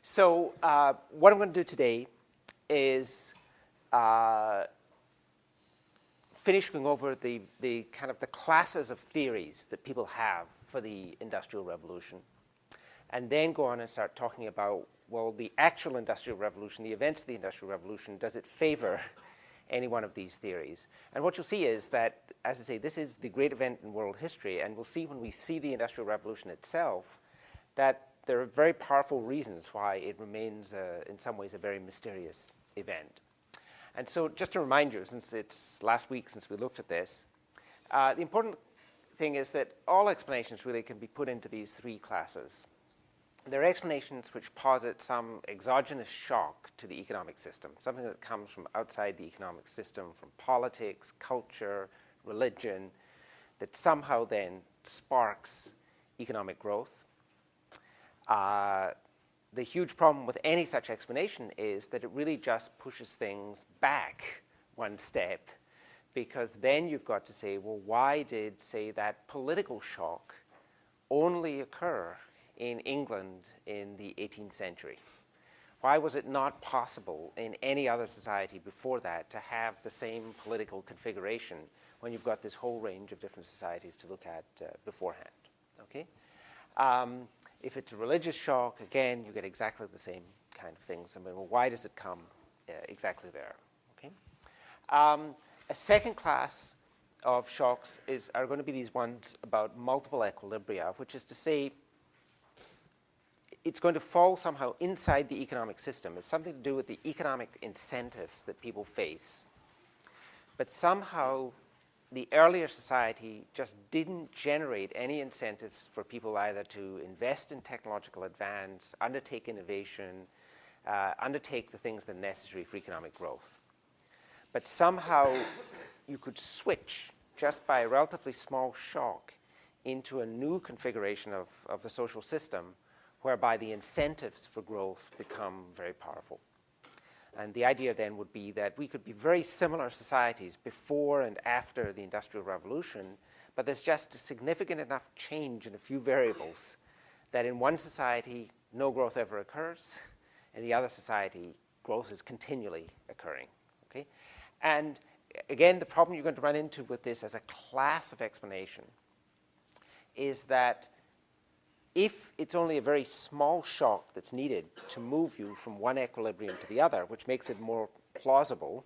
So what I'm going to do today is finish going over the kind of the classes of theories that people have for the Industrial Revolution, and then go on and start talking about, well, the actual Industrial Revolution, the events of the Industrial Revolution, does it favor any one of these theories? And what you'll see is that, as I say, this is the great event in world history, and we'll see when we see the Industrial Revolution itself that there are very powerful reasons why it remains, in some ways, a very mysterious event. And so just to remind you, since it's last week since we looked at this, the important thing is that all explanations really can be put into these three classes. There are explanations which posit some exogenous shock to the economic system, something that comes from outside the economic system, from politics, culture, religion, that somehow then sparks economic growth. The huge problem with any such explanation is that it really just pushes things back one step, because then you've got to say, well, why did, say, that political shock only occur in England in the 18th century? Why was it not possible in any other society before that to have the same political configuration when you've got this whole range of different societies to look at beforehand? Okay? If it's a religious shock, again, you get exactly the same kind of things. I mean, well, why does it come exactly there? Okay? A second class of shocks are going to be these ones about multiple equilibria, which is to say, it's going to fall somehow inside the economic system. It's something to do with the economic incentives that people face. But somehow, the earlier society just didn't generate any incentives for people either to invest in technological advance, undertake innovation, undertake the things that are necessary for economic growth. But somehow, you could switch just by a relatively small shock into a new configuration of the social system, whereby the incentives for growth become very powerful. And the idea then would be that we could be very similar societies before and after the Industrial Revolution, but there's just a significant enough change in a few variables that in one society, no growth ever occurs, and in the other society, growth is continually occurring. Okay? And again, the problem you're going to run into with this as a class of explanation is that if it's only a very small shock that's needed to move you from one equilibrium to the other, which makes it more plausible,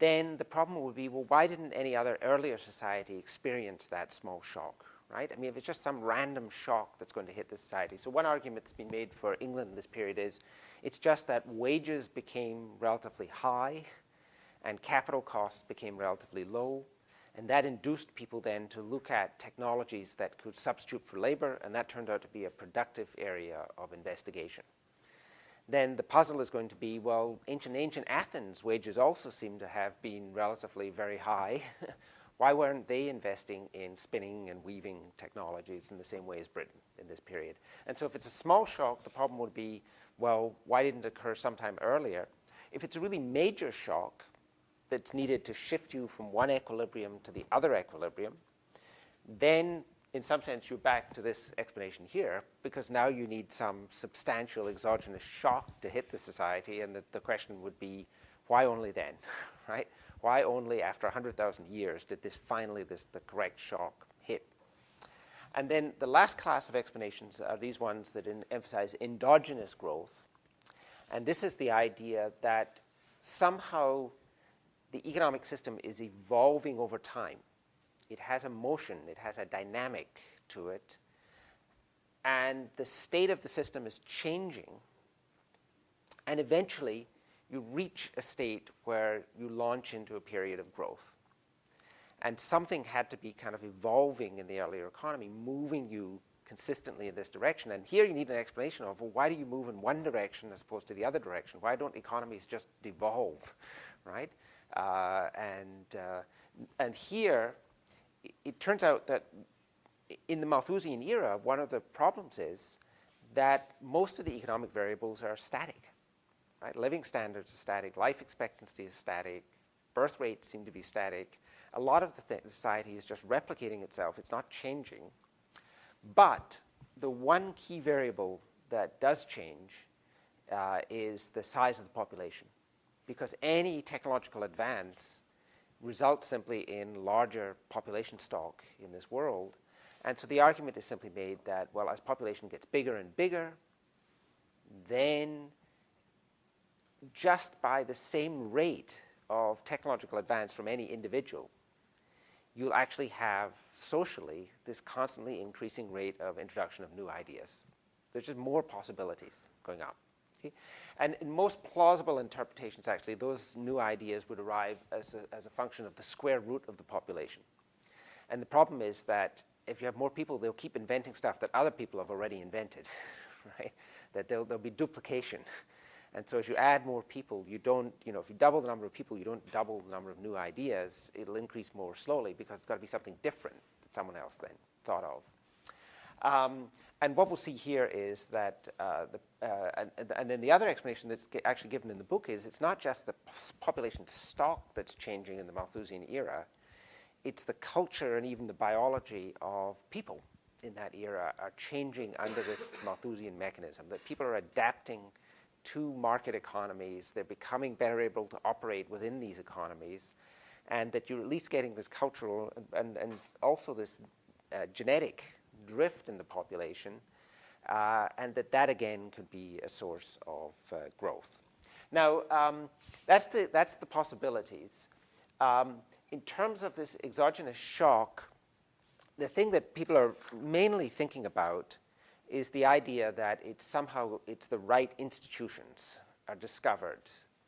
then the problem would be, well, why didn't any other earlier society experience that small shock, right? I mean, if it's just some random shock that's going to hit the society. So one argument that's been made for England in this period is it's just that wages became relatively high and capital costs became relatively low. And that induced people then to look at technologies that could substitute for labor, and that turned out to be a productive area of investigation. Then the puzzle is going to be, well, ancient Athens wages also seem to have been relatively very high. Why weren't they investing in spinning and weaving technologies in the same way as Britain in this period? And so if it's a small shock, the problem would be, well, why didn't it occur sometime earlier? If it's a really major shock that's needed to shift you from one equilibrium to the other equilibrium, then in some sense you're back to this explanation here, because now you need some substantial exogenous shock to hit the society, and the question would be, why only then, right? Why only after 100,000 years did this finally, the correct shock hit? And then the last class of explanations are these ones that emphasize endogenous growth. And this is the idea that somehow the economic system is evolving over time. It has a motion, it has a dynamic to it, and the state of the system is changing, and eventually you reach a state where you launch into a period of growth. And something had to be kind of evolving in the earlier economy, moving you consistently in this direction. And here you need an explanation of, well, why do you move in one direction as opposed to the other direction? Why don't economies just devolve, right? And here, it turns out that in the Malthusian era, one of the problems is that most of the economic variables are static. Right? Living standards are static, life expectancy is static, birth rates seem to be static. A lot of the society is just replicating itself. It's not changing. But the one key variable that does change is the size of the population, because any technological advance results simply in larger population stock in this world. And so the argument is simply made that, well, as population gets bigger and bigger, then just by the same rate of technological advance from any individual, you'll actually have socially this constantly increasing rate of introduction of new ideas. There's just more possibilities going up. Okay? And in most plausible interpretations, actually, those new ideas would arrive as a function of the square root of the population. And the problem is that if you have more people, they'll keep inventing stuff that other people have already invented, right? That there'll be duplication. And so as you add more people, you don't, if you double the number of people, you don't double the number of new ideas. It'll increase more slowly because it's got to be something different that someone else then thought of. And what we'll see here is that, and then the other explanation that's actually given in the book is it's not just the population stock that's changing in the Malthusian era, it's the culture and even the biology of people in that era are changing under this Malthusian mechanism, that people are adapting to market economies, they're becoming better able to operate within these economies, and that you're at least getting this cultural and also this genetic drift in the population, and that again could be a source of growth. Now, that's the possibilities. In terms of this exogenous shock, the thing that people are mainly thinking about is the idea that it's the right institutions are discovered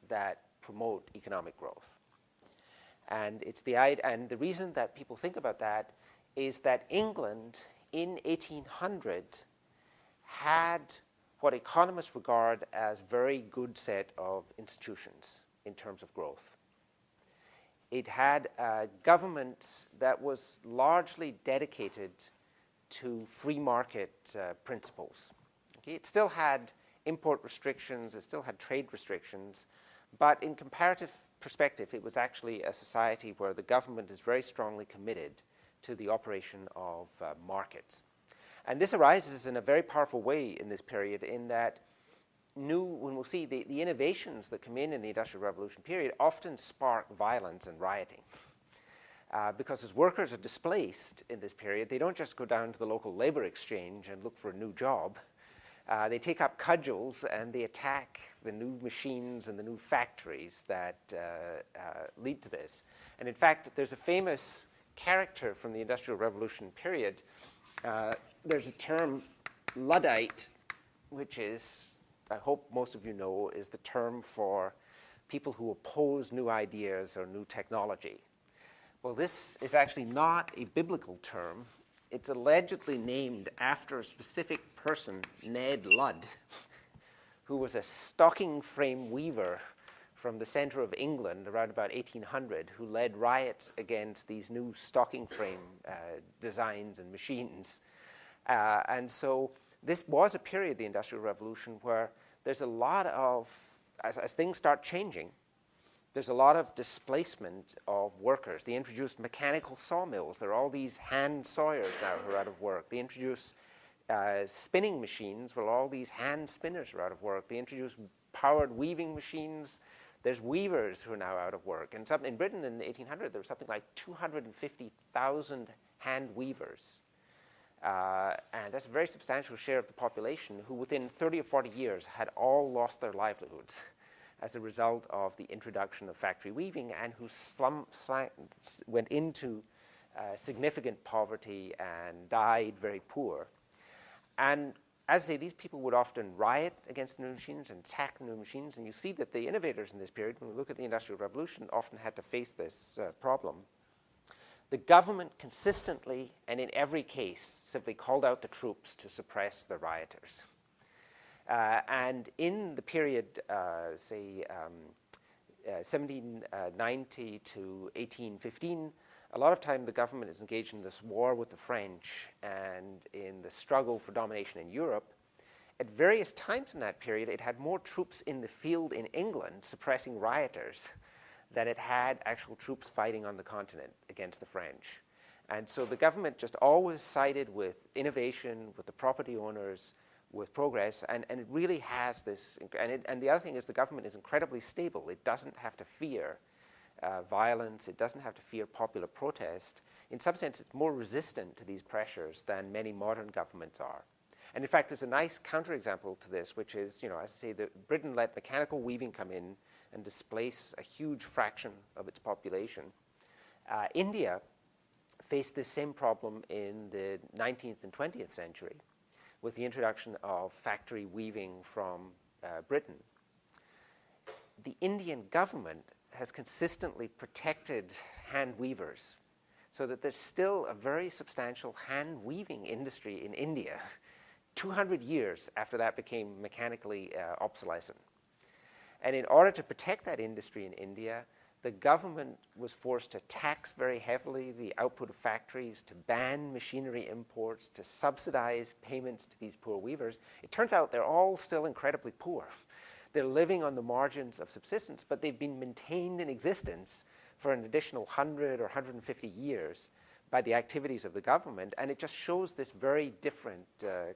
that promote economic growth. And the reason that people think about that is that England in 1800 had what economists regard as very good set of institutions in terms of growth. It had a government that was largely dedicated to free market principles. Okay? It still had import restrictions, it still had trade restrictions, but in comparative perspective, it was actually a society where the government is very strongly committed to the operation of markets. And this arises in a very powerful way in this period in that when we'll see the innovations that come in the Industrial Revolution period often spark violence and rioting. Because as workers are displaced in this period, they don't just go down to the local labor exchange and look for a new job. They take up cudgels and they attack the new machines and the new factories that lead to this. And in fact, there's a famous character from the Industrial Revolution period. There's a term, Luddite, which is, I hope most of you know, is the term for people who oppose new ideas or new technology. Well, this is actually not a biblical term. It's allegedly named after a specific person, Ned Ludd, who was a stocking frame weaver from the center of England around about 1800, who led riots against these new stocking frame designs and machines. And so this was a period, the Industrial Revolution, where there's a lot of, as things start changing, there's a lot of displacement of workers. They introduced mechanical sawmills. There are all these hand sawyers now who are out of work. They introduced spinning machines. Well, all these hand spinners are out of work. They introduced powered weaving machines. There's weavers who are now out of work. And in Britain in 1800, there was something like 250,000 hand weavers. And that's a very substantial share of the population who within 30 or 40 years had all lost their livelihoods as a result of the introduction of factory weaving, and who went into significant poverty and died very poor. And as I say, these people would often riot against the new machines and attack the new machines, and you see that the innovators in this period, when we look at the Industrial Revolution, often had to face this problem. The government consistently, and in every case, simply called out the troops to suppress the rioters. And in the period, say, 1790 to 1815, a lot of time the government is engaged in this war with the French and in the struggle for domination in Europe. At various times in that period, it had more troops in the field in England suppressing rioters than it had actual troops fighting on the continent against the French. And so the government just always sided with innovation, with the property owners, with progress, and it really has this, and the other thing is the government is incredibly stable. It doesn't have to fear violence, it doesn't have to fear popular protest. In some sense, it's more resistant to these pressures than many modern governments are. And in fact, there's a nice counterexample to this, which is, as I say, Britain let mechanical weaving come in and displace a huge fraction of its population. India faced this same problem in the 19th and 20th century with the introduction of factory weaving from Britain. The Indian government has consistently protected hand weavers so that there's still a very substantial hand weaving industry in India 200 years after that became mechanically obsolescent. And in order to protect that industry in India, the government was forced to tax very heavily the output of factories, to ban machinery imports, to subsidize payments to these poor weavers. It turns out they're all still incredibly poor. They're living on the margins of subsistence, but they've been maintained in existence for an additional 100 or 150 years by the activities of the government, and it just shows this very different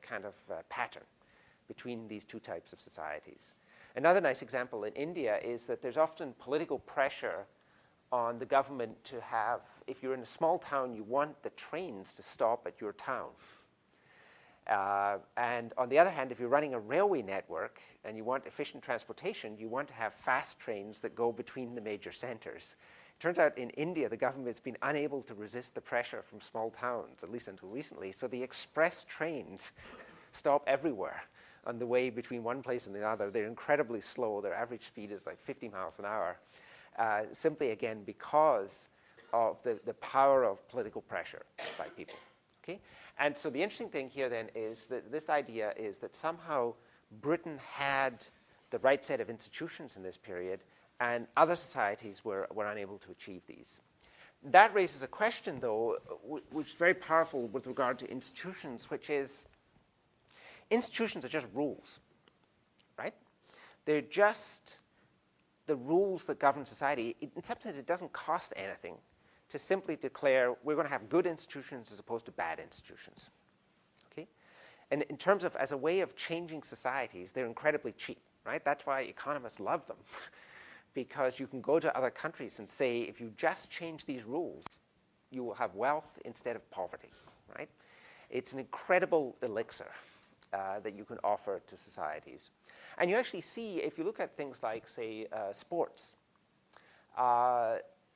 kind of pattern between these two types of societies. Another nice example in India is that there's often political pressure on the government to have, if you're in a small town, you want the trains to stop at your town. And on the other hand, if you're running a railway network and you want efficient transportation, you want to have fast trains that go between the major centers. It turns out in India, the government's been unable to resist the pressure from small towns, at least until recently, so the express trains stop everywhere on the way between one place and the other. They're incredibly slow. Their average speed is like 50 miles an hour, simply, again, because of the power of political pressure by people. Okay? And so the interesting thing here then is that this idea is that somehow Britain had the right set of institutions in this period, and other societies were unable to achieve these. That raises a question, though, which is very powerful with regard to institutions, which is institutions are just rules, right? They're just the rules that govern society. In some sense, it doesn't cost anything to simply declare we're going to have good institutions as opposed to bad institutions, okay? And in terms of, as a way of changing societies, they're incredibly cheap, right? That's why economists love them, because you can go to other countries and say, if you just change these rules, you will have wealth instead of poverty, right? It's an incredible elixir that you can offer to societies. And you actually see, if you look at things like, say, sports,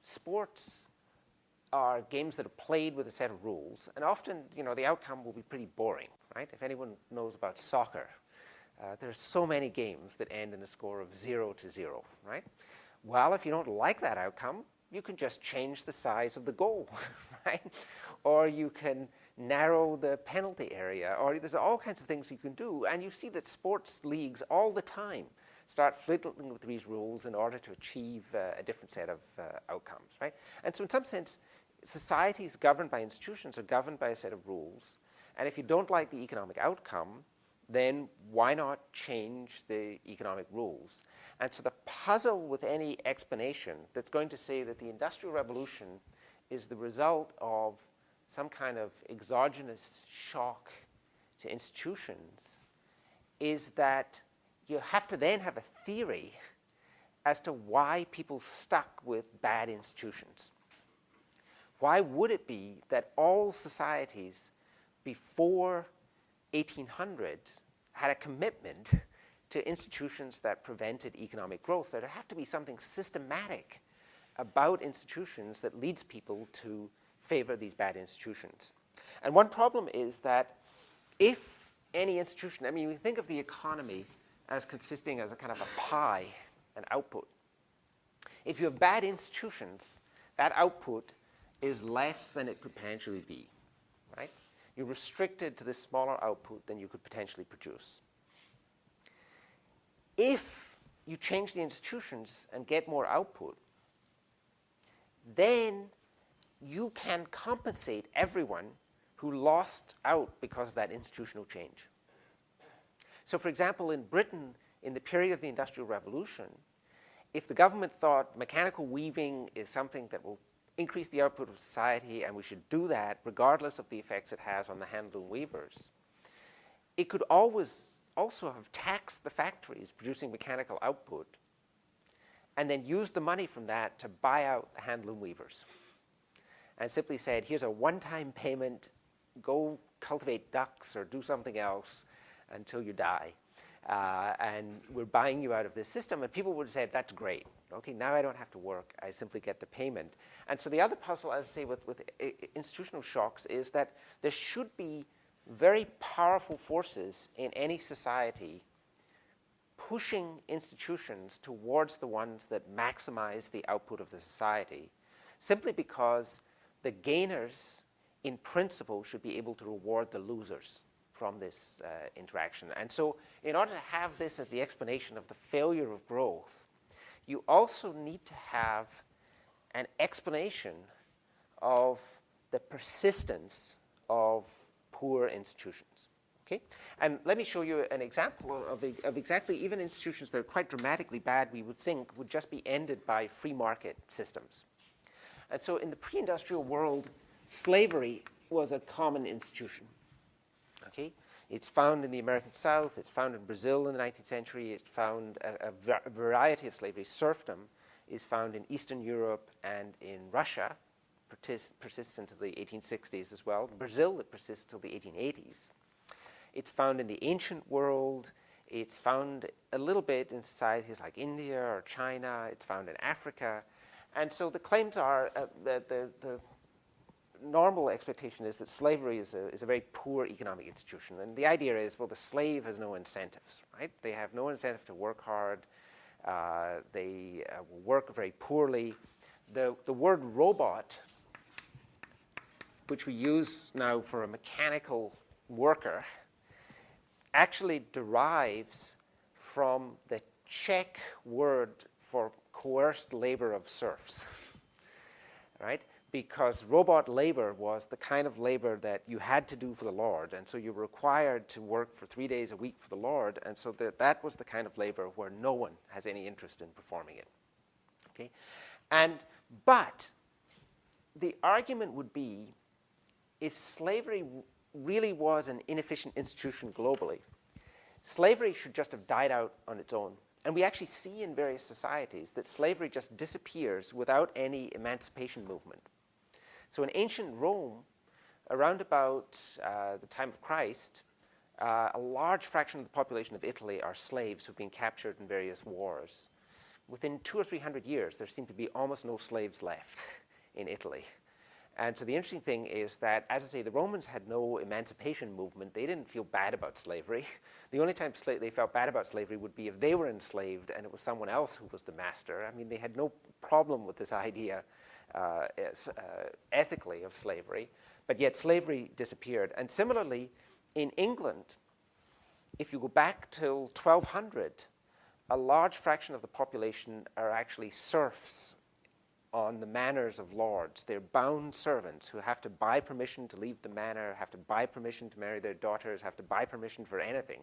sports are games that are played with a set of rules, and often, the outcome will be pretty boring, right? If anyone knows about soccer, there's so many games that end in a score of 0-0, right? Well, if you don't like that outcome, you can just change the size of the goal, right? Or you can narrow the penalty area, or there's all kinds of things you can do. And you see that sports leagues all the time start fiddling with these rules in order to achieve a different set of outcomes, right? And so in some sense, societies governed by institutions are governed by a set of rules. And if you don't like the economic outcome, then why not change the economic rules? And so the puzzle with any explanation that's going to say that the Industrial Revolution is the result of some kind of exogenous shock to institutions is that you have to then have a theory as to why people stuck with bad institutions. Why would it be that all societies before 1800 had a commitment to institutions that prevented economic growth? There'd have to be something systematic about institutions that leads people to favor these bad institutions. And one problem is that if any institution, we think of the economy as consisting as a kind of a pie, an output. If you have bad institutions, that output is less than it could potentially be, right? You're restricted to this smaller output than you could potentially produce. If you change the institutions and get more output, then you can compensate everyone who lost out because of that institutional change. So for example, in Britain, in the period of the Industrial Revolution, if the government thought mechanical weaving is something that will increase the output of society and we should do that regardless of the effects it has on the handloom weavers, it could always also have taxed the factories producing mechanical output and then used the money from that to buy out the handloom weavers and simply said, here's a one-time payment, go cultivate ducks or do something else until you die. And we're buying you out of this system. And people would say, that's great. Okay, now I don't have to work. I simply get the payment. And so the other puzzle, as I say, with institutional shocks is that there should be very powerful forces in any society pushing institutions towards the ones that maximize the output of the society, simply because the gainers, in principle, should be able to reward the losers from this interaction. And so in order to have this as the explanation of the failure of growth, you also need to have an explanation of the persistence of poor institutions. Okay? And let me show you an example of exactly even institutions that are quite dramatically bad, we would think, would just be ended by free market systems. And so in the pre-industrial world, slavery was a common institution. Okay? It's found in the American South. It's found in Brazil in the 19th century. It's found a variety of slavery. Serfdom is found in Eastern Europe and in Russia. Persists until the 1860s as well. Brazil, it persists till the 1880s. It's found in the ancient world. It's found a little bit in societies like India or China. It's found in Africa. And so the claims are that the normal expectation is that slavery is a very poor economic institution. And the idea is, well, the slave has no incentives, right? They have no incentive to work hard. They will work very poorly. The word robot, which we use now for a mechanical worker, actually derives from the Czech word for coerced labor of serfs, right? Because robot labor was the kind of labor that you had to do for the Lord, and so you were required to work for 3 days a week for the Lord, and so that was the kind of labor where no one has any interest in performing it. Okay? But the argument would be, if slavery really was an inefficient institution globally, slavery should just have died out on its own. And we actually see in various societies that slavery just disappears without any emancipation movement. So in ancient Rome, around about the time of Christ, a large fraction of the population of Italy are slaves who've been captured in various wars. Within 200 or 300 years, there seem to be almost no slaves left in Italy. And so the interesting thing is that, as I say, the Romans had no emancipation movement. They didn't feel bad about slavery. The only time they felt bad about slavery would be if they were enslaved and it was someone else who was the master. I mean, they had no problem with this idea ethically of slavery, but yet slavery disappeared. And similarly, in England, if you go back till 1200, a large fraction of the population are actually serfs on the manors of lords. They're bound servants who have to buy permission to leave the manor, have to buy permission to marry their daughters, have to buy permission for anything.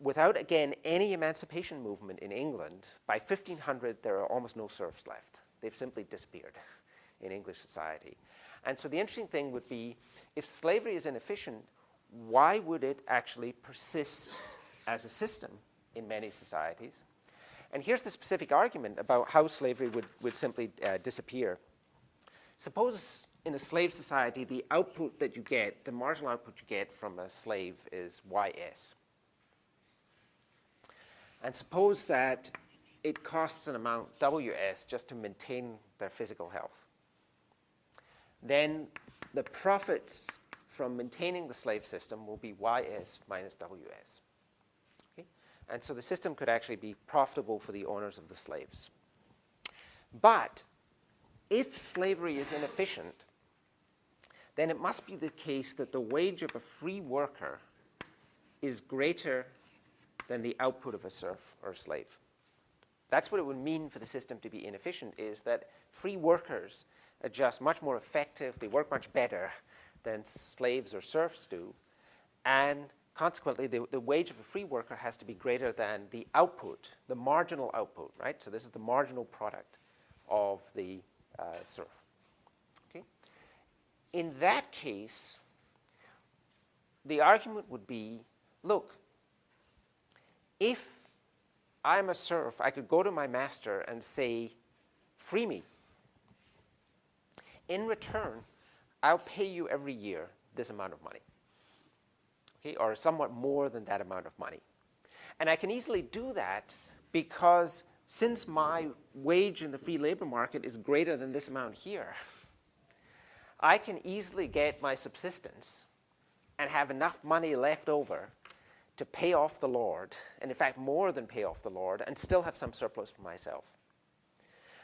Without, again, any emancipation movement in England, by 1500, there are almost no serfs left. They've simply disappeared in English society. And so the interesting thing would be, if slavery is inefficient, why would it actually persist as a system in many societies? And here's the specific argument about how slavery would simply disappear. Suppose in a slave society, the output that you get, the marginal output you get from a slave is YS. And suppose that it costs an amount, WS, just to maintain their physical health. Then the profits from maintaining the slave system will be YS minus WS. And so the system could actually be profitable for the owners of the slaves. But if slavery is inefficient, then it must be the case that the wage of a free worker is greater than the output of a serf or a slave. That's what it would mean for the system to be inefficient, is that free workers are just much more effective, they work much better than slaves or serfs do, and consequently, the wage of a free worker has to be greater than the output, the marginal output, right? So this is the marginal product of the serf. Okay? In that case, the argument would be look, if I'm a serf, I could go to my master and say, free me. In return, I'll pay you every year this amount of money, okay, or somewhat more than that amount of money. And I can easily do that because since my wage in the free labor market is greater than this amount here, I can easily get my subsistence and have enough money left over to pay off the Lord, and in fact more than pay off the Lord, and still have some surplus for myself.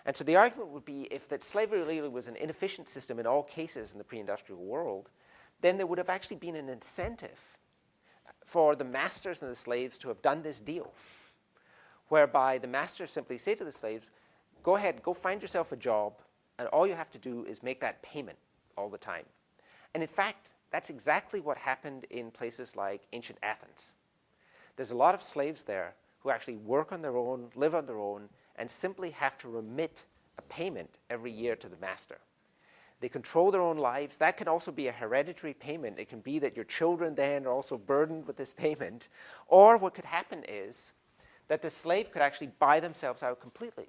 And so the argument would be if that slavery really was an inefficient system in all cases in the pre-industrial world, then there would have actually been an incentive for the masters and the slaves to have done this deal, whereby the masters simply say to the slaves, go ahead, go find yourself a job, and all you have to do is make that payment all the time. And in fact, that's exactly what happened in places like ancient Athens. There's a lot of slaves there who actually work on their own, live on their own, and simply have to remit a payment every year to the master. They control their own lives. That can also be a hereditary payment. It can be that your children then are also burdened with this payment. Or what could happen is that the slave could actually buy themselves out completely.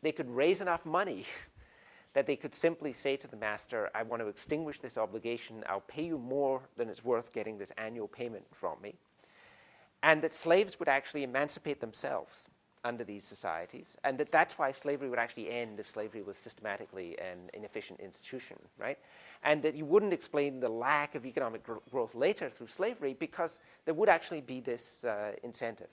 They could raise enough money that they could simply say to the master, I want to extinguish this obligation. I'll pay you more than it's worth getting this annual payment from me. And that slaves would actually emancipate themselves under these societies, and that's why slavery would actually end if slavery was systematically an inefficient institution, right? And that you wouldn't explain the lack of economic growth later through slavery because there would actually be this incentive.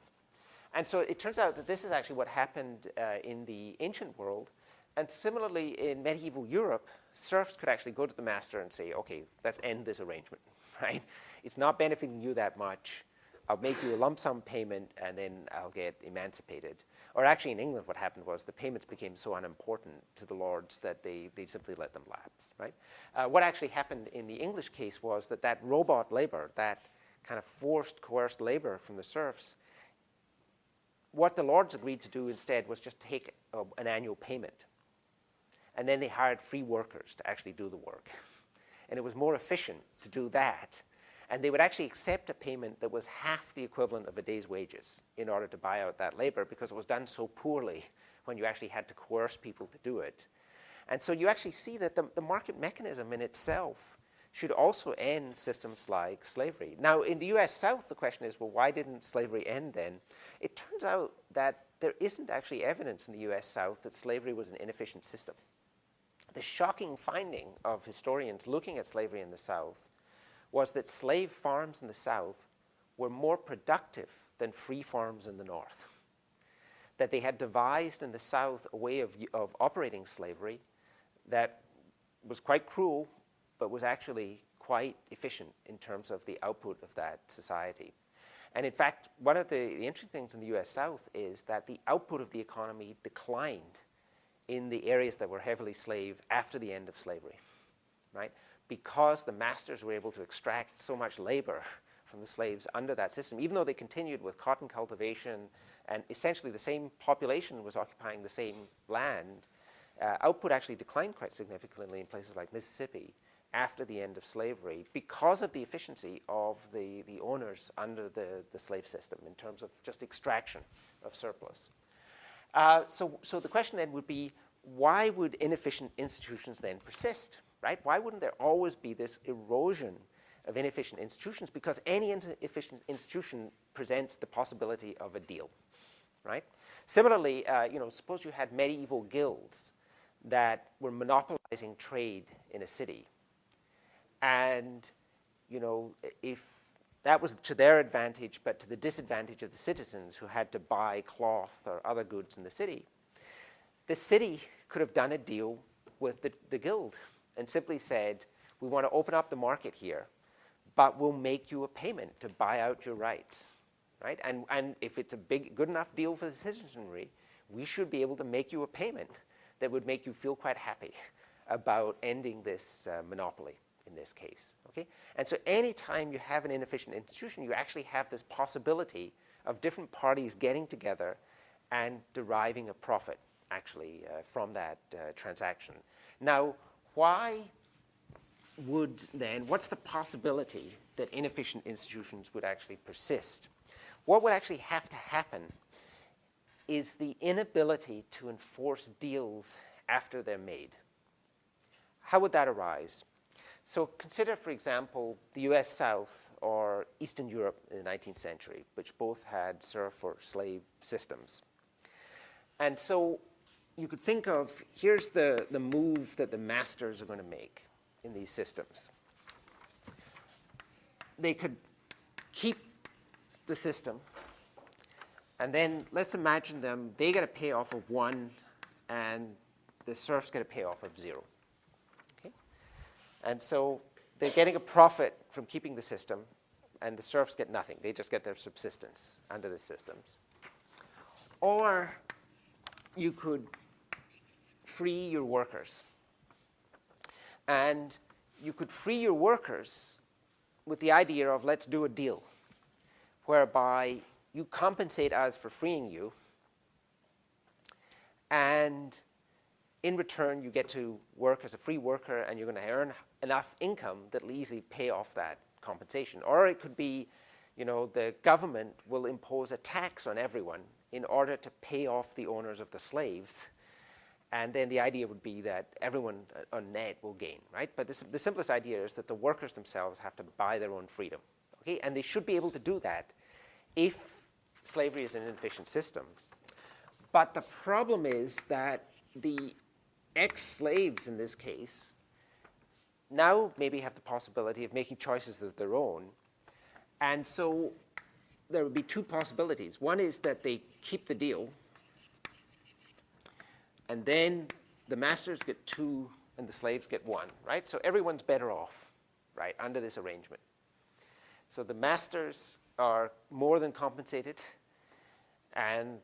And so it turns out that this is actually what happened in the ancient world, and similarly in medieval Europe, serfs could actually go to the master and say, okay, let's end this arrangement, right? It's not benefiting you that much. I'll make you a lump sum payment, and then I'll get emancipated. Or actually, in England, what happened was the payments became so unimportant to the lords that they simply let them lapse, right? What actually happened in the English case was that robot labor, that kind of forced, coerced labor from the serfs, what the lords agreed to do instead was just take an annual payment. And then they hired free workers to actually do the work. And it was more efficient to do that. And they would actually accept a payment that was half the equivalent of a day's wages in order to buy out that labor because it was done so poorly when you actually had to coerce people to do it. And so you actually see that the market mechanism in itself should also end systems like slavery. Now, in the US South, the question is, well, why didn't slavery end then? It turns out that there isn't actually evidence in the US South that slavery was an inefficient system. The shocking finding of historians looking at slavery in the South was that slave farms in the South were more productive than free farms in the North. That they had devised in the South a way of operating slavery that was quite cruel, but was actually quite efficient in terms of the output of that society. And in fact, one of the interesting things in the US South is that the output of the economy declined in the areas that were heavily slave after the end of slavery, right? Because the masters were able to extract so much labor from the slaves under that system, even though they continued with cotton cultivation and essentially the same population was occupying the same land, output actually declined quite significantly in places like Mississippi after the end of slavery because of the efficiency of the owners under the slave system in terms of just extraction of surplus. So the question then would be, why would inefficient institutions then persist? Right? Why wouldn't there always be this erosion of inefficient institutions? Because any inefficient institution presents the possibility of a deal, right? Similarly, suppose you had medieval guilds that were monopolizing trade in a city, and if that was to their advantage, but to the disadvantage of the citizens who had to buy cloth or other goods in the city could have done a deal with the guild and simply said, we want to open up the market here, but we'll make you a payment to buy out your rights, right? And if it's a good enough deal for the citizenry, we should be able to make you a payment that would make you feel quite happy about ending this monopoly in this case, okay? And so anytime you have an inefficient institution, you actually have this possibility of different parties getting together and deriving a profit, actually, from that transaction. Now, why would then, what's the possibility that inefficient institutions would actually persist. What would actually have to happen is the inability to enforce deals after they're made. How would that arise? So consider, for example, the US South or Eastern Europe in the 19th century, which both had serf or slave systems. And so you could think of, here's the move that the masters are going to make in these systems. They could keep the system, and then let's imagine they get a payoff of 1, and the serfs get a payoff of 0. Okay? And so they're getting a profit from keeping the system, and the serfs get nothing. They just get their subsistence under the systems. Or you could free your workers. And you could free your workers with the idea of, let's do a deal, whereby you compensate us for freeing you, and in return you get to work as a free worker, and you're going to earn enough income that will easily pay off that compensation. Or it could be, the government will impose a tax on everyone in order to pay off the owners of the slaves. And then the idea would be that everyone on net will gain, right? But the simplest idea is that the workers themselves have to buy their own freedom, okay? And they should be able to do that if slavery is an inefficient system. But the problem is that the ex-slaves in this case now maybe have the possibility of making choices of their own. And so there would be two possibilities. One is that they keep the deal, and then the masters get 2 and the slaves get 1, right? So everyone's better off, right, under this arrangement. So the masters are more than compensated, and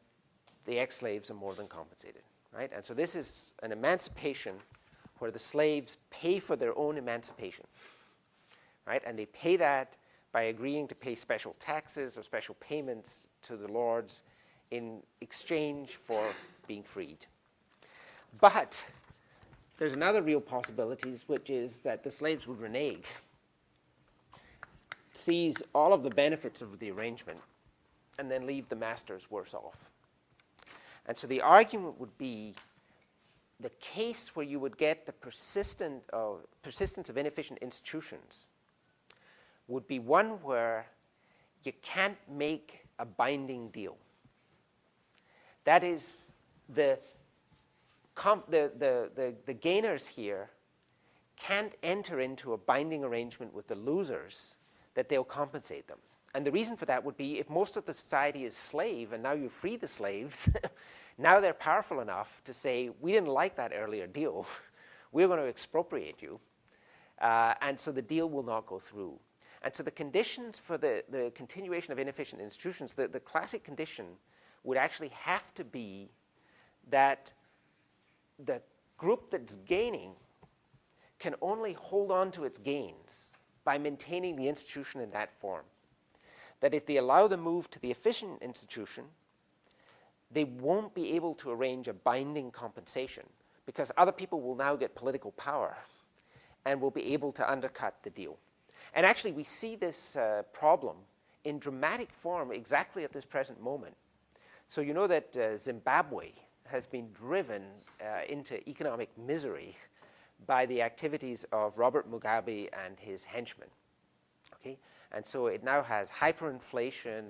the ex-slaves are more than compensated, right? And so this is an emancipation where the slaves pay for their own emancipation, right? And they pay that by agreeing to pay special taxes or special payments to the lords in exchange for being freed. But there's another real possibility, which is that the slaves would renege, seize all of the benefits of the arrangement, and then leave the masters worse off. And so the argument would be the case where you would get the persistence of inefficient institutions would be one where you can't make a binding deal. That is, the gainers here can't enter into a binding arrangement with the losers that they'll compensate them. And the reason for that would be if most of the society is slave and now you free the slaves, now they're powerful enough to say, we didn't like that earlier deal. We're going to expropriate you. And so the deal will not go through. And so the conditions for the continuation of inefficient institutions, the classic condition would actually have to be that the group that's gaining can only hold on to its gains by maintaining the institution in that form. That if they allow the move to the efficient institution, they won't be able to arrange a binding compensation because other people will now get political power and will be able to undercut the deal. And actually, we see this problem in dramatic form exactly at this present moment. So you know that Zimbabwe has been driven into economic misery by the activities of Robert Mugabe and his henchmen. Okay? And so it now has hyperinflation.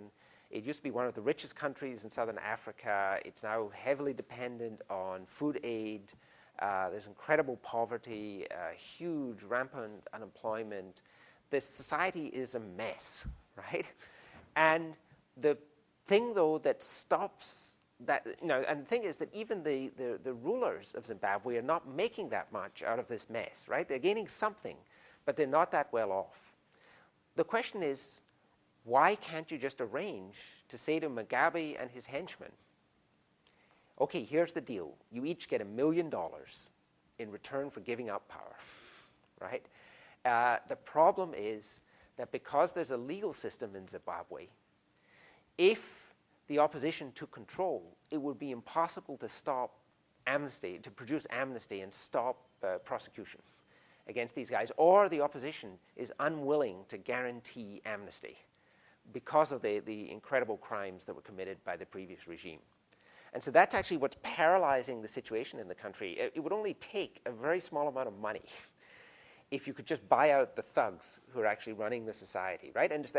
It used to be one of the richest countries in southern Africa. It's now heavily dependent on food aid. There's incredible poverty, huge rampant unemployment. The society is a mess, right? And the thing, though, that stops that, and the thing is that even the rulers of Zimbabwe are not making that much out of this mess, right? They're gaining something, but they're not that well off. The question is, why can't you just arrange to say to Mugabe and his henchmen, okay, here's the deal. You each get $1 million in return for giving up power, right? The problem is that because there's a legal system in Zimbabwe, if the opposition took control, it would be impossible to stop amnesty, to produce amnesty and stop prosecution. against these guys, or the opposition is unwilling to guarantee amnesty because of the incredible crimes that were committed by the previous regime. And so that's actually what's paralyzing the situation in the country. It would only take a very small amount of money if you could just buy out the thugs who are actually running the society, right? And it's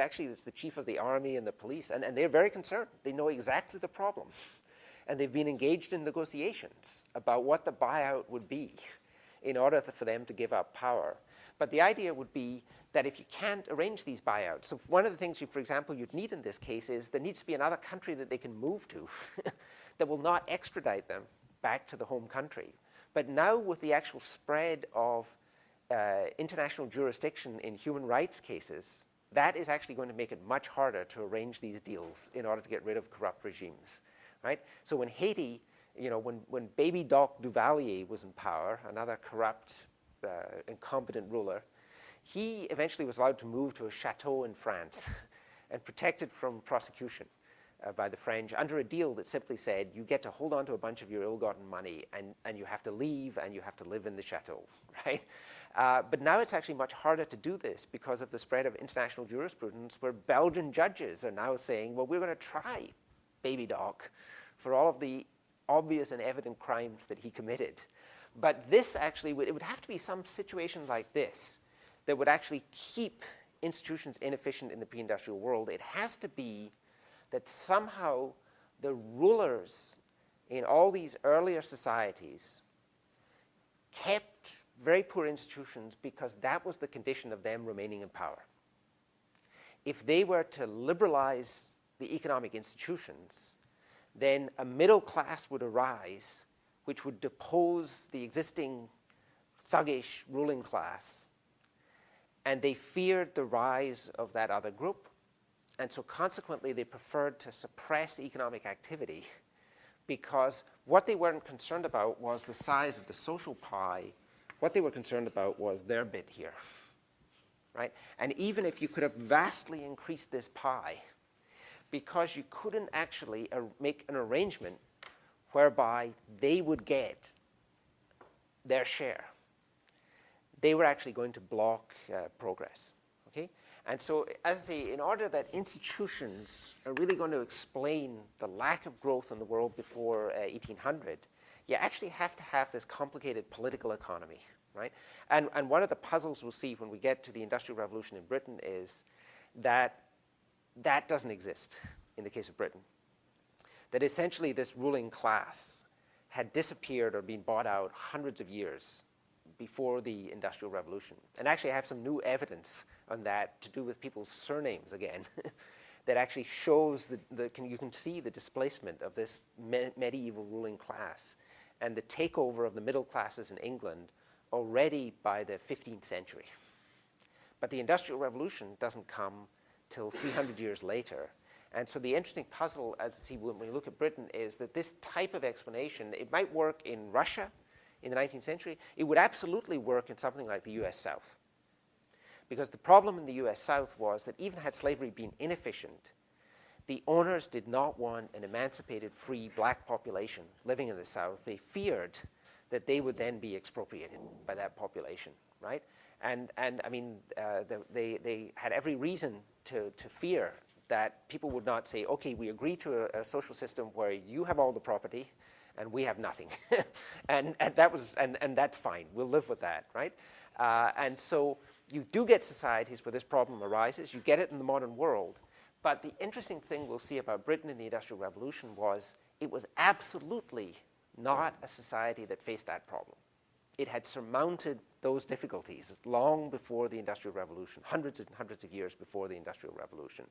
the chief of the army and the police, and they're very concerned. They know exactly the problem. And they've been engaged in negotiations about what the buyout would be in order for them to give up power. But the idea would be that if you can't arrange these buyouts, so one of the things, for example, you'd need in this case is there needs to be another country that they can move to that will not extradite them back to the home country. But now with the actual spread of international jurisdiction in human rights cases, that is actually going to make it much harder to arrange these deals in order to get rid of corrupt regimes, right? So when Haiti, when baby Doc Duvalier was in power, another corrupt, incompetent ruler, he eventually was allowed to move to a chateau in France and protected from prosecution by the French under a deal that simply said you get to hold on to a bunch of your ill-gotten money and you have to leave and you have to live in the chateau, right? But now it's actually much harder to do this because of the spread of international jurisprudence where Belgian judges are now saying, well, we're going to try baby Doc for all of the obvious and evident crimes that he committed. But this actually, it would have to be some situation like this that would actually keep institutions inefficient in the pre-industrial world. It has to be that somehow the rulers in all these earlier societies kept very poor institutions because that was the condition of them remaining in power. If they were to liberalize the economic institutions, then a middle class would arise which would depose the existing thuggish ruling class, and they feared the rise of that other group. And so consequently, they preferred to suppress economic activity because what they weren't concerned about was the size of the social pie. What they were concerned about was their bit here, right? And even if you could have vastly increased this pie, because you couldn't actually make an arrangement whereby they would get their share, they were actually going to block progress, okay? And so, as I say, in order that institutions are really going to explain the lack of growth in the world before 1800, you actually have to have this complicated political economy, right? And one of the puzzles we'll see when we get to the Industrial Revolution in Britain is that that doesn't exist in the case of Britain. That essentially this ruling class had disappeared or been bought out hundreds of years before the Industrial Revolution. And actually I have some new evidence on that to do with people's surnames again that actually shows you can see the displacement of this medieval ruling class and the takeover of the middle classes in England already by the 15th century. But the Industrial Revolution doesn't come till 300 years later. And so the interesting puzzle, as you see when we look at Britain, is that this type of explanation, it might work in Russia in the 19th century. It would absolutely work in something like the US South. Because the problem in the US South was that even had slavery been inefficient, the owners did not want an emancipated, free black population living in the South. They feared that they would then be expropriated by that population, right? And I mean, they had every reason to fear that people would not say, okay, we agree to a social system where you have all the property and we have nothing. and that's fine. We'll live with that, right? And so you do get societies where this problem arises. You get it in the modern world. But the interesting thing we'll see about Britain in the Industrial Revolution was it was absolutely not a society that faced that problem. It had surmounted those difficulties long before the Industrial Revolution, hundreds and hundreds of years before the Industrial Revolution.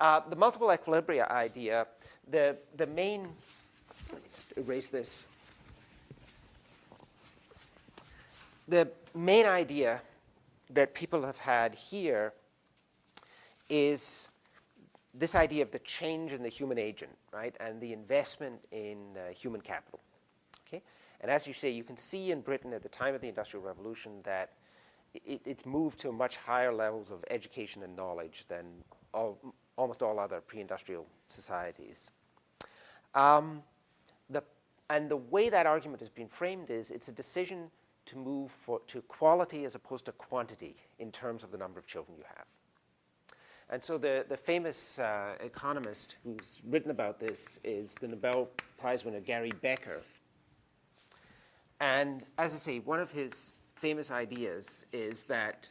The multiple equilibria idea, the main, let me just erase this. The main idea that people have had here is this idea of the change in the human agent, right, and the investment in human capital. Okay? And as you say, you can see in Britain at the time of the Industrial Revolution that it's moved to much higher levels of education and knowledge than almost all other pre-industrial societies. And the way that argument has been framed is it's a decision to move to quality as opposed to quantity in terms of the number of children you have. And so the famous economist who's written about this is the Nobel Prize winner Gary Becker. And as I say, one of his famous ideas is that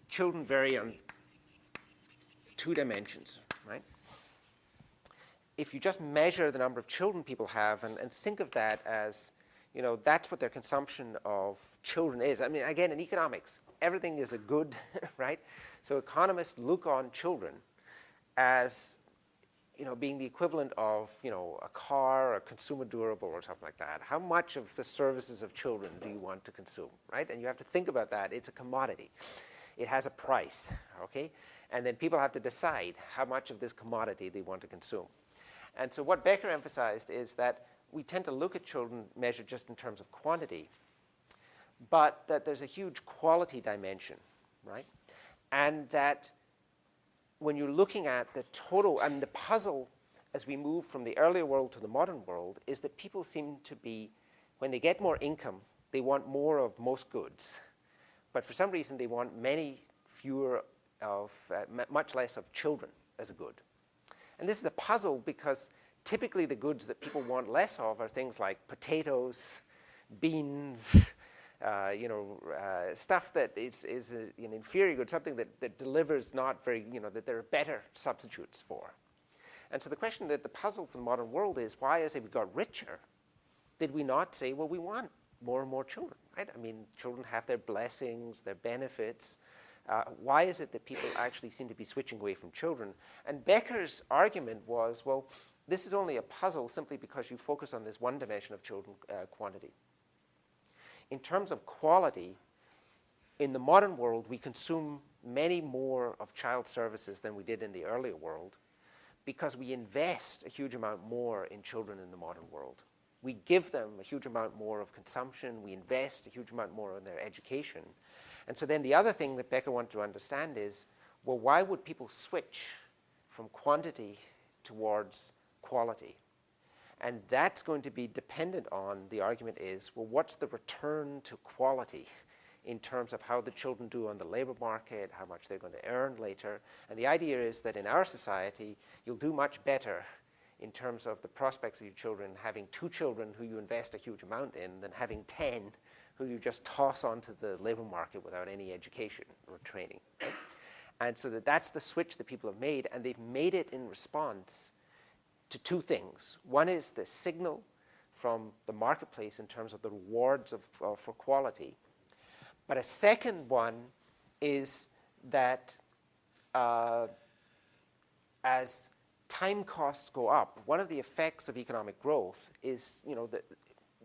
children vary on two dimensions, right? If you just measure the number of children people have and think of that as, you know, that's what their consumption of children is. I mean, again, in economics, everything is a good, right? So economists look on children as, you know, being the equivalent of, you know, a car, a consumer durable, or something like that. How much of the services of children do you want to consume, right? And you have to think about that. It's a commodity. It has a price, okay? And then people have to decide how much of this commodity they want to consume. And so what Becker emphasized is that we tend to look at children measured just in terms of quantity, but that there's a huge quality dimension, right? And that when you're looking at the total, and the puzzle as we move from the earlier world to the modern world is that people seem to be, when they get more income, they want more of most goods. But for some reason, they want many fewer of, much less of children as a good. And this is a puzzle because typically the goods that people want less of are things like potatoes, beans, stuff that is an inferior good, something that delivers not very, that there are better substitutes for. And so the question that the puzzle for the modern world is, why, as we got richer, did we not say, well, we want more and more children, right? I mean, children have their blessings, their benefits. Why is it that people actually seem to be switching away from children? And Becker's argument was, well, this is only a puzzle simply because you focus on this one dimension of children quantity. In terms of quality, in the modern world, we consume many more of child services than we did in the earlier world because we invest a huge amount more in children in the modern world. We give them a huge amount more of consumption. We invest a huge amount more in their education. And so then the other thing that Becker wanted to understand is, well, why would people switch from quantity towards quality? And that's going to be dependent on, the argument is, well, what's the return to quality in terms of how the children do on the labor market, how much they're going to earn later. And the idea is that in our society, you'll do much better in terms of the prospects of your children having 2 children who you invest a huge amount in than having 10 who you just toss onto the labor market without any education or training. And so that's the switch that people have made, and they've made it in response to 2 things. One is the signal from the marketplace in terms of the rewards for quality. But a second one is that as time costs go up, one of the effects of economic growth is, that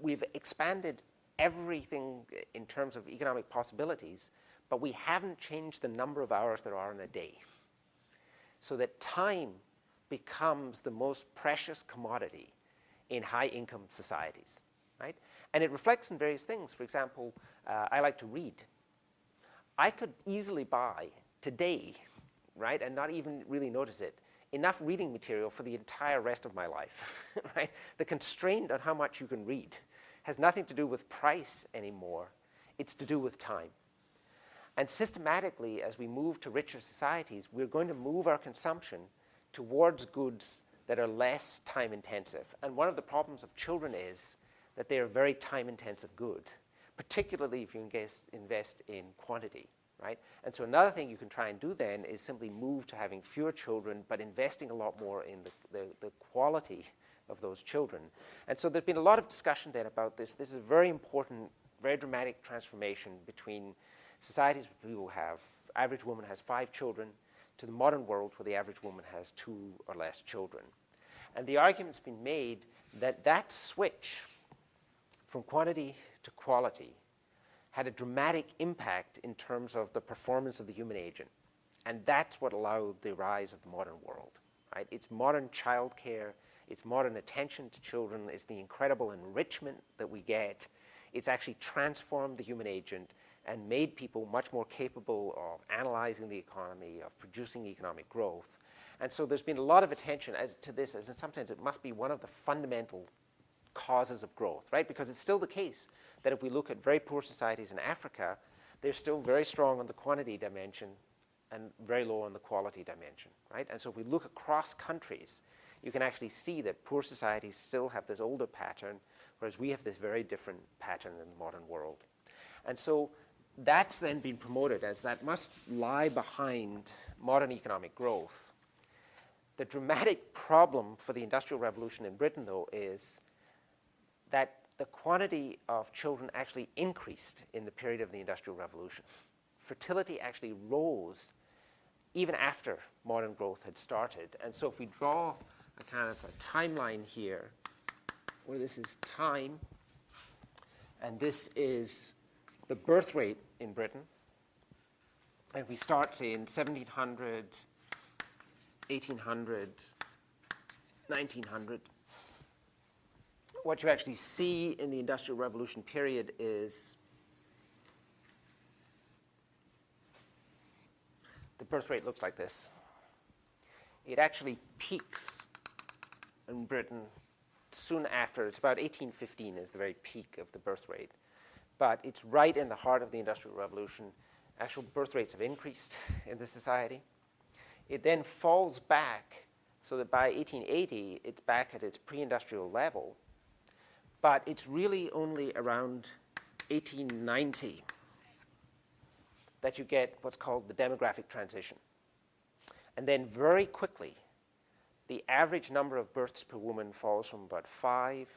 we've expanded everything in terms of economic possibilities, but we haven't changed the number of hours there are in a day. So that time becomes the most precious commodity in high-income societies, right? And it reflects in various things. For example, I like to read. I could easily buy today, right, and not even really notice it, enough reading material for the entire rest of my life, right? The constraint on how much you can read has nothing to do with price anymore. It's to do with time. And systematically, as we move to richer societies, we're going to move our consumption towards goods that are less time-intensive. And one of the problems of children is that they are very time-intensive good, particularly if you invest in quantity, right? And so another thing you can try and do then is simply move to having fewer children, but investing a lot more in the quality of those children. And so there's been a lot of discussion then about this. This is a very important, very dramatic transformation between societies where people have, average woman has 5 children, to the modern world where the average woman has 2 or less children. And the argument's been made that that switch from quantity to quality had a dramatic impact in terms of the performance of the human agent. And that's what allowed the rise of the modern world, right? It's modern childcare, it's modern attention to children, it's the incredible enrichment that we get. It's actually transformed the human agent and made people much more capable of analyzing the economy, of producing economic growth. And so there's been a lot of attention to this, as in sometimes it must be one of the fundamental causes of growth, right? Because it's still the case that if we look at very poor societies in Africa, they're still very strong on the quantity dimension and very low on the quality dimension, right? And so if we look across countries, you can actually see that poor societies still have this older pattern, whereas we have this very different pattern in the modern world. And so that's then been promoted as that must lie behind modern economic growth. The dramatic problem for the Industrial Revolution in Britain, though, is that the quantity of children actually increased in the period of the Industrial Revolution. Fertility actually rose even after modern growth had started. And so if we draw a kind of a timeline here, where this is time, and this is the birth rate in Britain, and we start, say, in 1700, 1800, 1900, what you actually see in the Industrial Revolution period is the birth rate looks like this. It actually peaks in Britain soon after. It's about 1815 is the very peak of the birth rate. But it's right in the heart of the Industrial Revolution. Actual birth rates have increased in the society. It then falls back so that by 1880, it's back at its pre-industrial level. But it's really only around 1890 that you get what's called the demographic transition. And then very quickly, the average number of births per woman falls from about 5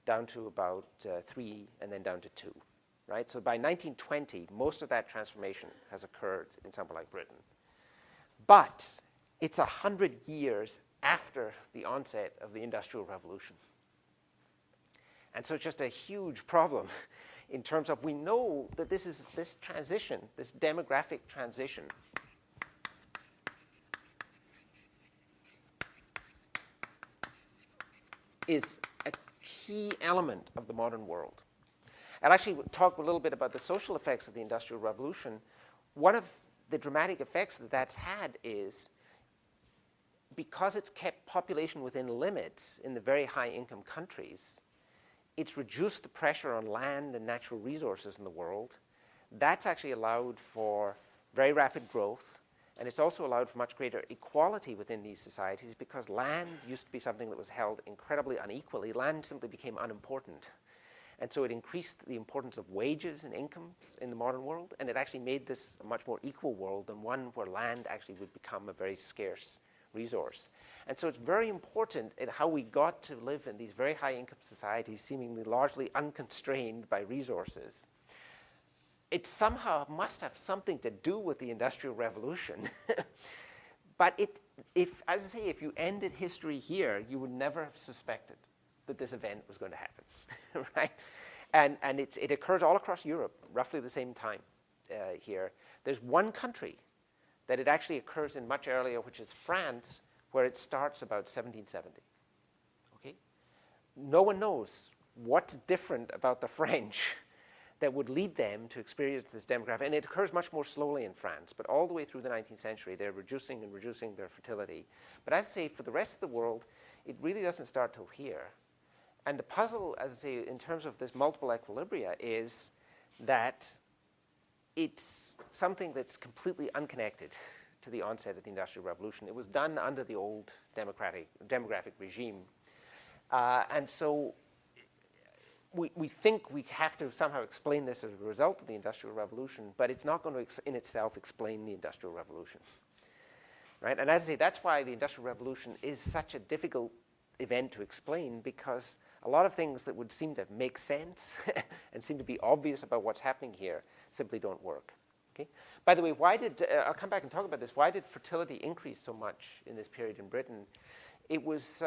down to about 3 and then down to 2, right? So by 1920, most of that transformation has occurred in somewhere like Britain. But it's 100 years after the onset of the Industrial Revolution. And so it's just a huge problem in terms of we know that this transition, this demographic transition, is a key element of the modern world. I'll actually talk a little bit about the social effects of the Industrial Revolution. One of the dramatic effects that that's had is because it's kept population within limits in the very high income countries, it's reduced the pressure on land and natural resources in the world. That's actually allowed for very rapid growth, and it's also allowed for much greater equality within these societies because land used to be something that was held incredibly unequally. Land simply became unimportant. And so it increased the importance of wages and incomes in the modern world, and it actually made this a much more equal world than one where land actually would become a very scarce resource. And so it's very important in how we got to live in these very high income societies, seemingly largely unconstrained by resources. It somehow must have something to do with the Industrial Revolution. But as I say, if you ended history here, you would never have suspected that this event was going to happen, right? And it occurs all across Europe, roughly the same time here. There's one country that it actually occurs in much earlier, which is France, where it starts about 1770. Okay? No one knows what's different about the French that would lead them to experience this demographic. And it occurs much more slowly in France, but all the way through the 19th century, they're reducing and reducing their fertility. But as I say, for the rest of the world, it really doesn't start till here. And the puzzle, as I say, in terms of this multiple equilibria is that it's something that's completely unconnected to the onset of the Industrial Revolution. It was done under the old demographic regime. And so we think we have to somehow explain this as a result of the Industrial Revolution, but it's not going to in itself explain the Industrial Revolution. Right? And as I say, that's why the Industrial Revolution is such a difficult event to explain, because a lot of things that would seem to make sense and seem to be obvious about what's happening here simply don't work. Okay? By the way, I'll come back and talk about this, why did fertility increase so much in this period in Britain? It was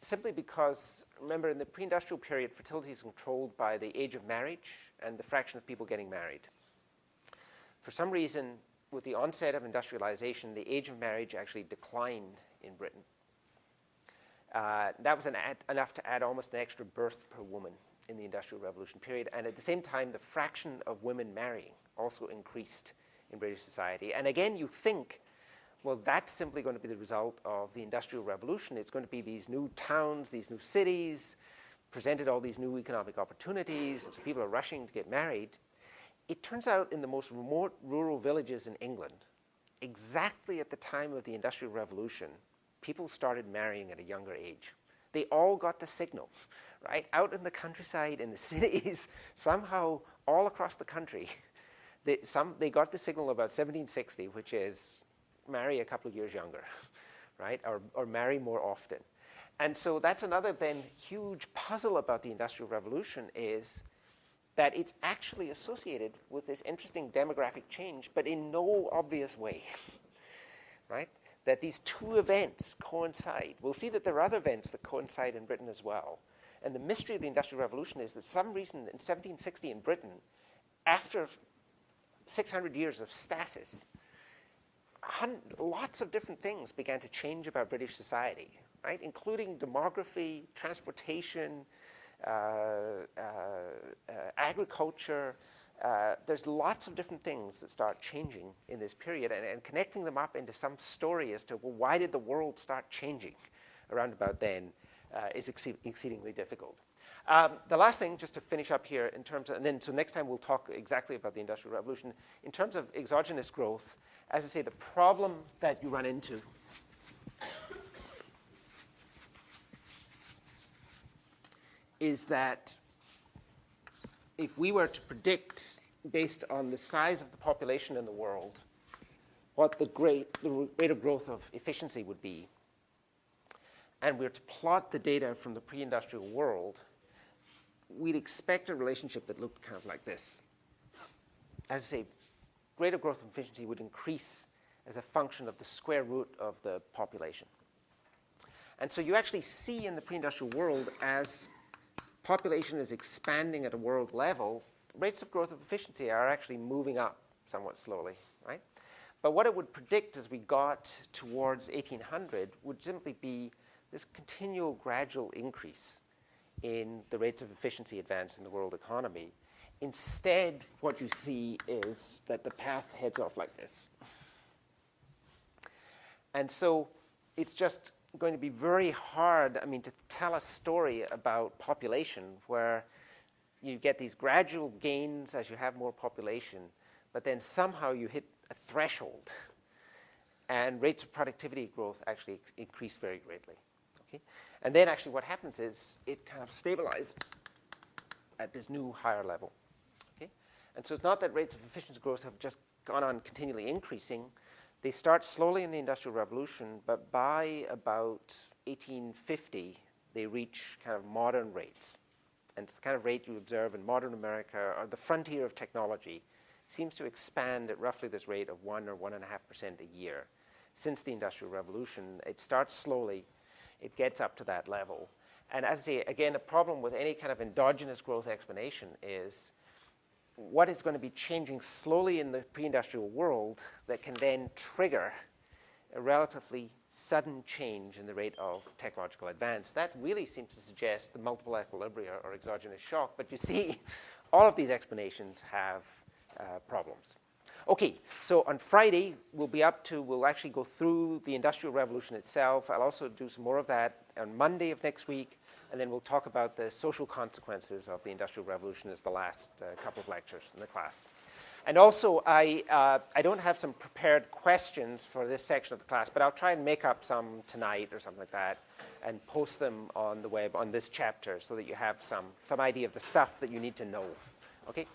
simply because, remember, in the pre-industrial period, fertility is controlled by the age of marriage and the fraction of people getting married. For some reason, with the onset of industrialization, the age of marriage actually declined in Britain. That was enough to add almost an extra birth per woman in the Industrial Revolution period. And at the same time, the fraction of women marrying also increased in British society. And again, you think, well, that's simply going to be the result of the Industrial Revolution. It's going to be these new towns, these new cities, presented all these new economic opportunities, and so people are rushing to get married. It turns out in the most remote rural villages in England, exactly at the time of the Industrial Revolution, people started marrying at a younger age. They all got the signal, right? Out in the countryside, in the cities, somehow all across the country, they got the signal about 1760, which is marry a couple of years younger, right? Or marry more often. And so that's another then huge puzzle about the Industrial Revolution, is that it's actually associated with this interesting demographic change, but in no obvious way, right? That these two events coincide. We'll see that there are other events that coincide in Britain as well. And the mystery of the Industrial Revolution is that some reason in 1760 in Britain, after 600 years of stasis, lots of different things began to change about British society, right? Including demography, transportation, agriculture. There's lots of different things that start changing in this period, and connecting them up into some story as to, well, why did the world start changing around about then is exceedingly difficult. The last thing, just to finish up here in terms of, and then so next time we'll talk exactly about the Industrial Revolution. In terms of exogenous growth, as I say, the problem that you run into is that if we were to predict, based on the size of the population in the world, what the rate of growth of efficiency would be, and we were to plot the data from the pre-industrial world, we'd expect a relationship that looked kind of like this. As I say, rate of growth of efficiency would increase as a function of the square root of the population. And so you actually see in the pre-industrial world, as population is expanding at a world level, rates of growth of efficiency are actually moving up somewhat slowly, right? But what it would predict as we got towards 1800 would simply be this continual gradual increase in the rates of efficiency advance in the world economy. Instead, what you see is that the path heads off like this. And so it's just going to be very hard, I mean, to tell a story about population where you get these gradual gains as you have more population, but then somehow you hit a threshold and rates of productivity growth actually increase very greatly. Okay? And then actually what happens is it kind of stabilizes at this new higher level. Okay? And so it's not that rates of efficiency growth have just gone on continually increasing. They start slowly in the Industrial Revolution, but by about 1850, they reach kind of modern rates. And it's the kind of rate you observe in modern America, or the frontier of technology, seems to expand at roughly this rate of 1 or 1.5% a year. Since the Industrial Revolution, it starts slowly, it gets up to that level. And as I say, again, a problem with any kind of endogenous growth explanation is what is going to be changing slowly in the pre-industrial world that can then trigger a relatively sudden change in the rate of technological advance. That really seems to suggest the multiple equilibria or exogenous shock. But you see, all of these explanations have problems. Okay, so on Friday, we'll actually go through the Industrial Revolution itself. I'll also do some more of that on Monday of next week. And then we'll talk about the social consequences of the Industrial Revolution as the last couple of lectures in the class. And also, I don't have some prepared questions for this section of the class, but I'll try and make up some tonight or something like that and post them on the web on this chapter so that you have some idea of the stuff that you need to know. Okay?